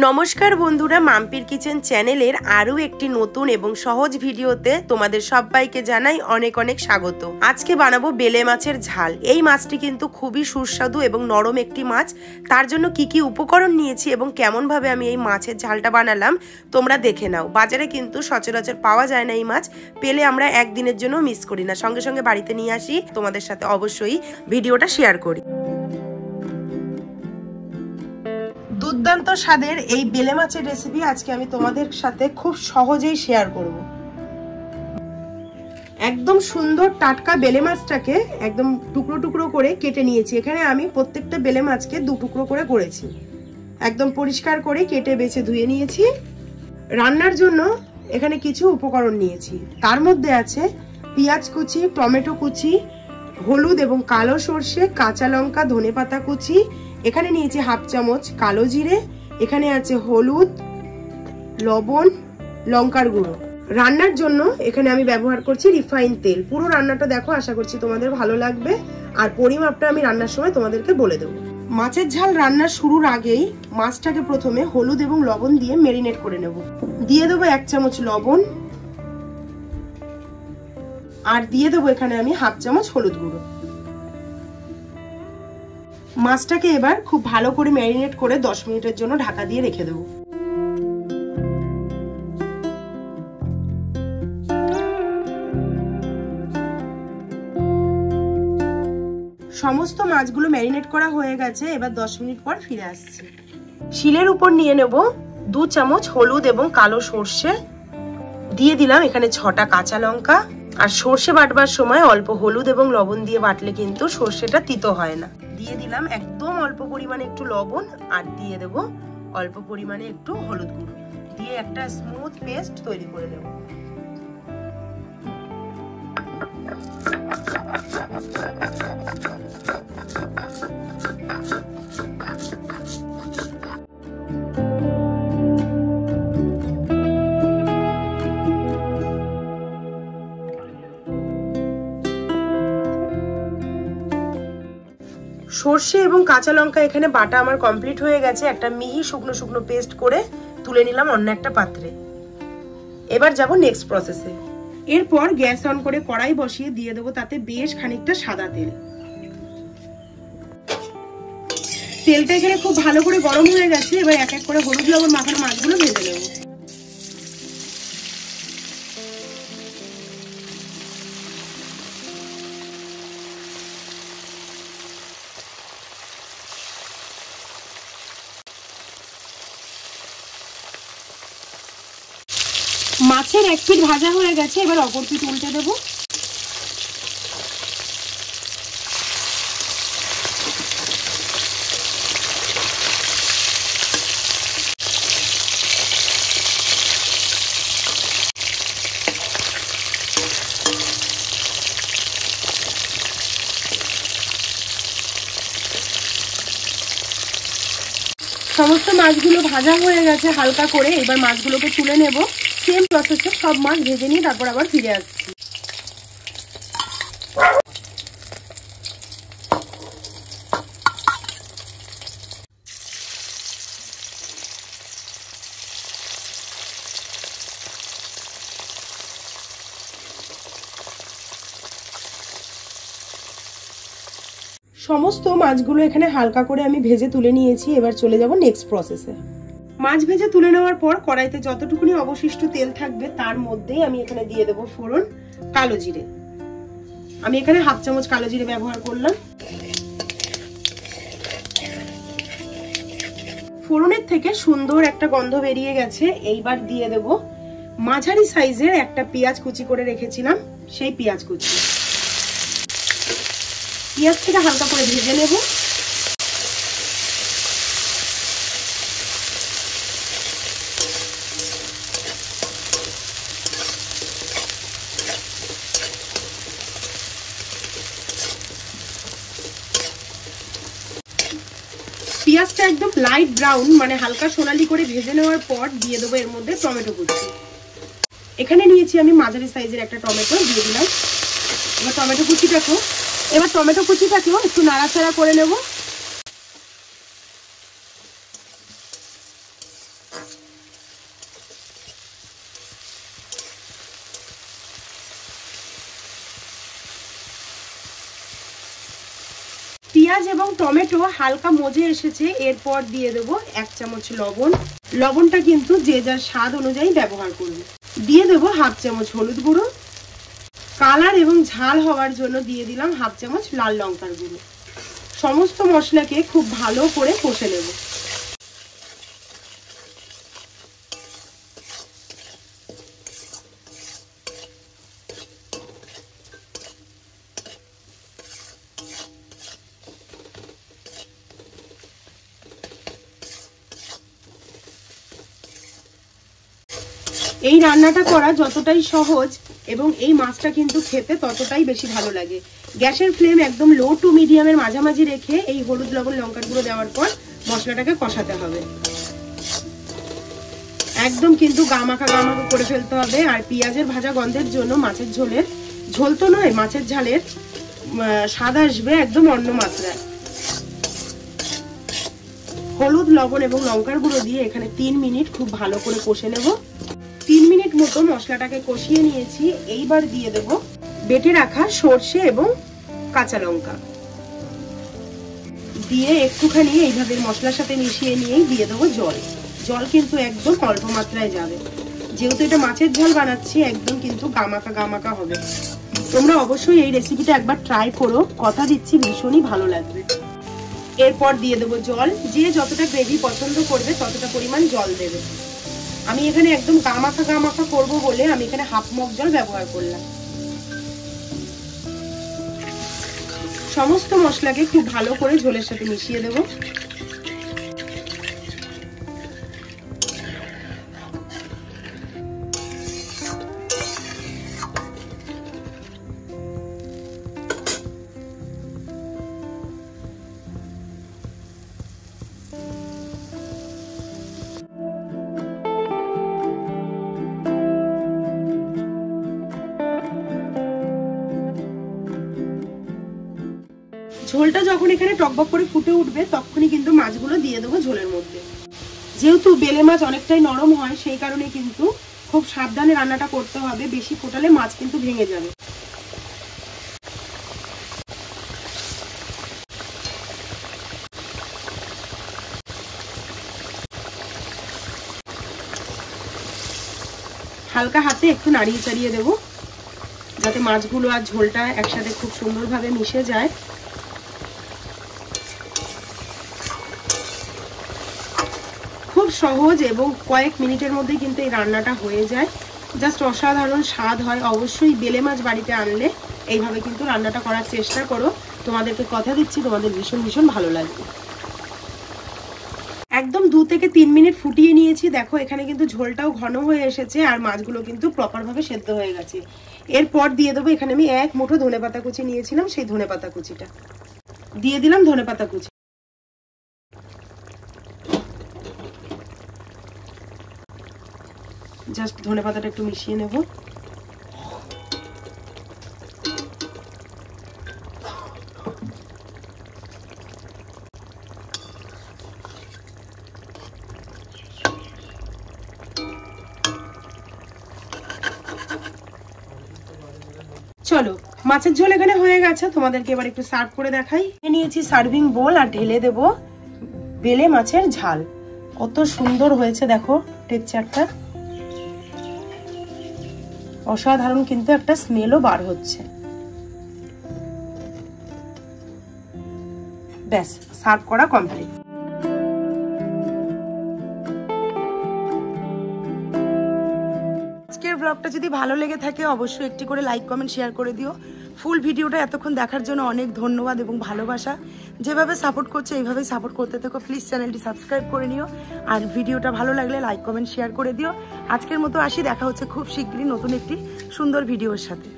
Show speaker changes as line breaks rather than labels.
নমস্কার বন্ধুরা, মাম্পির কিচেন চ্যানেলের আরও একটি নতুন এবং সহজ ভিডিওতে তোমাদের সবাইকে জানাই অনেক অনেক স্বাগত। আজকে বানাবো বেলে মাছের ঝাল। এই মাছটি কিন্তু খুবই সুস্বাদু এবং নরম একটি মাছ। তার জন্য কি কি উপকরণ নিয়েছি এবং কেমনভাবে আমি এই মাছের ঝালটা বানালাম তোমরা দেখে নাও। বাজারে কিন্তু সচরাচর পাওয়া যায় না এই মাছ, পেলে আমরা একদিনের জন্য মিস করি না, সঙ্গে সঙ্গে বাড়িতে নিয়ে আসি। তোমাদের সাথে অবশ্যই ভিডিওটা শেয়ার করি। দুর্দান্ত স্বাদের এই বেলে মাছের রেসিপি আজকে আমি তোমাদের সাথে খুব সহজেই শেয়ার করব। একদম সুন্দর টাটকা বেলে মাছটাকে একদম টুকরো টুকরো করে কেটে নিয়েছি। এখানে আমি প্রত্যেকটা বেলে মাছকে দু টুকরো করে করেছি। একদম পরিষ্কার করে কেটে বেছে ধুয়ে নিয়েছি। রান্নার জন্য এখানে কিছু উপকরণ নিয়েছি। তার মধ্যে আছে পেঁয়াজ কুচি, টমেটো কুচি, হলুদ এবং কালো সর্ষে, কাঁচা লঙ্কা, ধনেপাতা কুচি। এখানে নিয়েছি হাফ চামচ কালো জিরে, এখানে আছে হলুদ, লবণ, লঙ্কার গুঁড়ো। রান্নার জন্য এখানে আমি ব্যবহার করছি রিফাইন তেল। পুরো রান্নাটা দেখো, আশা করছি তোমাদের ভালো লাগবে। আর পরিমাপটা আমি রান্নার সময় তোমাদেরকে বলে দেবো। মাছের ঝাল রান্না শুরুর আগেই মাছটাকে প্রথমে হলুদ এবং লবণ দিয়ে ম্যারিনেট করে নেব। দিয়ে দেবো 1 চামচ লবণ, আর দিয়ে দেবো এখানে আমি হাফ চামচ হলুদ গুঁড়ো। মাছটাকে এবার খুব ভালো করে ম্যারিনেট করে 10 মিনিটের জন্য ঢাকা দিয়ে রেখে দেবো। সমস্ত মাছগুলো ম্যারিনেট করা হয়ে গেছে। এবার 10 মিনিট পর ফিরে আসছি। শিলের উপর নিয়ে নেব 2 চামচ হলুদ এবং কালো সর্ষে। দিয়ে দিলাম এখানে 6টা কাঁচা লঙ্কা। আর সর্ষে বাটবার সময় অল্প হলুদ এবং লবণ দিয়ে বাটলে কিন্তু সর্ষেটা তিতো হয় না। দিয়ে দিলাম একদম অল্প পরিমাণে একটু লবণ, আর দিয়ে দেব অল্প পরিমাণে একটু হলুদ গুঁড়ো। দিয়ে একটা স্মুথ পেস্ট তৈরি করে নেব। সর্ষে এবং কাঁচা লঙ্কা এখানে বাটা আমার কমপ্লিট হয়ে গেছে। একটা মিহি শুকনো শুকনো পেস্ট করে তুলে নিলাম অন্য একটা পাত্রে। এবার যাব নেক্সট প্রসেসে। এরপর গ্যাস অন করে কড়াই বসিয়ে দিয়ে দেবো তাতে বেশ খানিকটা সাদা তেল। তেলটা এখানে খুব ভালো করে গরম হয়ে গেছে। এবার এক এক করে হলুদ লবণ মাখানো মাছগুলো ভেজে নেব। মাছের এক পিঠ ভাজা হয়ে গেছে। এবার অপর পিঠ উল্টে দেব। সমস্ত মাছগুলো ভাজা হয়ে গেছে হালকা করে। এবার মাছগুলোকে তুলে নেব। সেম প্রসেসে সব মাছ ভেজে নিয়ে তারপর আবার ফিরে আসছি। সমস্ত মাছগুলো এখানে হালকা করে আমি ভেজে তুলে নিয়েছি। এবার চলে যাব নেক্সট প্রসেসে। মাছ ভেজে তুলে নেওয়ার পর কড়াইতে যতটুকুনি অবশিষ্ট তেল থাকবে তার মধ্যেই আমি এখানে দিয়ে দেবো ফোড়ন কালো জিরে। আমি এখানে হাফ চামচ কালো জিরে ব্যবহার করলাম। ফোড়নের থেকে সুন্দর একটা গন্ধ বেরিয়ে গেছে। এইবার দিয়ে দেব মাঝারি সাইজের একটা পেঁয়াজ কুচি করে রেখেছিলাম, সেই পেঁয়াজ কুচি। পেঁয়াজটাকে হালকা করে ভেজে নেব। পেঁয়াজটা একদম লাইট ব্রাউন মানে হালকা সোনালি করে ভেজে নেওয়ার পর দিয়ে দেবো এর মধ্যে টমেটো কুচি। এখানে নিয়েছি আমি মাঝারি সাইজের একটা টমেটো, দিয়ে দিলাম। এবার টমেটো কুচিটাকেও একটু নাড়াচাড়া করে নেব। পেঁয়াজ এবং টমেটো হালকা মজে এসেছে, এরপর দিয়ে দেবো 1 চামচ লবণ। লবণটা কিন্তু যে যার স্বাদ অনুযায়ী ব্যবহার করবে। দিয়ে দেবো 1/2 চামচ হলুদ গুঁড়ো। কালার এবং ঝাল হওয়ার জন্য দিয়ে দিলাম 1/2 চামচ লাল লঙ্কার গুঁড়ো। সমস্ত মশলাকে খুব ভালো করে কষে নেব। এই রান্নাটা করা যতটাই সহজ এবং এই মাছটা কিন্তু খেতে ততটাই বেশি ভালো লাগে। গ্যাসের ফ্লেম একদম লো টু মিডিয়ামের মাঝামাঝি রেখে এই হলুদ লবণ লঙ্কার গুঁড়ো দেওয়ার পর মশলাটাকে কষাতে হবে। একদম কিন্তু গামাখা গামাখা করে ফেলতে হবে। আর পেঁয়াজের ভাজা গন্ধের জন্য মাছের ঝোলের ঝোল তো নয়, মাছের ঝালের স্বাদ আসবে একদম অন্য মাত্রায়। হলুদ লবণ এবং লঙ্কার গুঁড়ো দিয়ে এখানে 3 মিনিট খুব ভালো করে কষে নেব। 3 মিনিট মতো মশলাটাকে কষিয়ে নিয়েছি। এইবার দিয়ে দেব বেটে রাখা সর্ষে এবং কাঁচা লঙ্কা দিয়ে একটুখানি এইভাবে মশলার সাথে মিশিয়ে নিয়েই দিয়ে দেবো জল। জল কিন্তু একদম অল্প মাত্রায় যাবে, যেহেতু এটা মাছের ঝোল বানাচ্ছি একদম কিন্তু গামাকা গামাকা হবে। তোমরা অবশ্যই এই রেসিপিটা একবার ট্রাই করো, কথা দিচ্ছি ভীষণই ভালো লাগবে। এরপর দিয়ে দেবো জল। যে যতটা গ্রেভি পছন্দ করবে ততটা পরিমাণ জল দেবে। আমি এখানে একদম গামাখা গামাখা করব বলে আমি এখানে 1/2 মগ জল ব্যবহার করলাম। সমস্ত মশলাকে খুব ভালো করে ঝোলের সাথে মিশিয়ে দেব। ঝোলটা যখন এখানে টকবক করে ফুটে উঠবে তখনই কিন্তু মাছগুলো দিয়ে দেবো ঝোলের মধ্যে। যেহেতু বেলে মাছ অনেকটাই নরম হয় সেই কারণে কিন্তু খুব সাবধানে রান্নাটা করতে হবে, বেশি ফোটালে মাছ কিন্তু ভেঙে যাবে। হালকা হাতে একটু নাড়িয়ে চাড়িয়ে দেবো যাতে মাছগুলো আর ঝোলটা একসাথে খুব সুন্দরভাবে মিশে যায়। খুব সহজ এবং কয়েক মিনিটের মধ্যে কিন্তু এই রান্নাটা হয়ে যায়। জাস্ট অসাধারণ স্বাদ হয়। অবশ্যই বেলে মাছ বাড়িতে আনলে এইভাবে কিন্তু রান্নাটা করার চেষ্টা করো, তোমাদেরকে কথা দিচ্ছি তোমাদের ভীষণ ভীষণ ভালো লাগবে। একদম 2 থেকে 3 মিনিট ফুটিয়ে নিয়েছি। দেখো এখানে কিন্তু ঝোলটাও ঘন হয়ে এসেছে আর মাছগুলো কিন্তু প্রপার ভাবে সেদ্ধ হয়ে গেছে। এরপর দিয়ে দেবো এখানে আমি 1 মুঠো ধনেপাতা কুচি নিয়েছিলাম, সেই ধনেপাতা কুচিটা দিয়ে দিলাম। ধনেপাতা কুচি জাস্ট ধনেপাতাটা একটু মিশিয়ে নেব। চলো মাছের ঝোল এখানে হয়ে গেছে, তোমাদেরকে এবার একটু সার্ভ করে দেখাই। নিয়েছি সার্ভিং বোল আর ঢেলে দেব বেলে মাছের ঝাল। কত সুন্দর হয়েছে দেখো টেক্সচারটা, অসাধারণ কিন্তু একটা স্মেলও বার হচ্ছে। ব্যাস সার্ভ করা কমপ্লিট। আজকের ব্লগটা যদি ভালো লেগে থাকে অবশ্যই একটি করে লাইক কমেন্ট শেয়ার করে দিও। ফুল ভিডিওটা এতক্ষণ দেখার জন্য অনেক ধন্যবাদ এবং ভালোবাসা। যেভাবে সাপোর্ট করছো এইভাবেই সাপোর্ট করতে থাকো। প্লিজ চ্যানেলটি সাবস্ক্রাইব করে নিও আর ভিডিওটা ভালো লাগলে লাইক কমেন্ট শেয়ার করে দিও। আজকের মতো আসি, দেখা হচ্ছে খুব শীঘ্রই নতুন একটি সুন্দর ভিডিওর সাথে।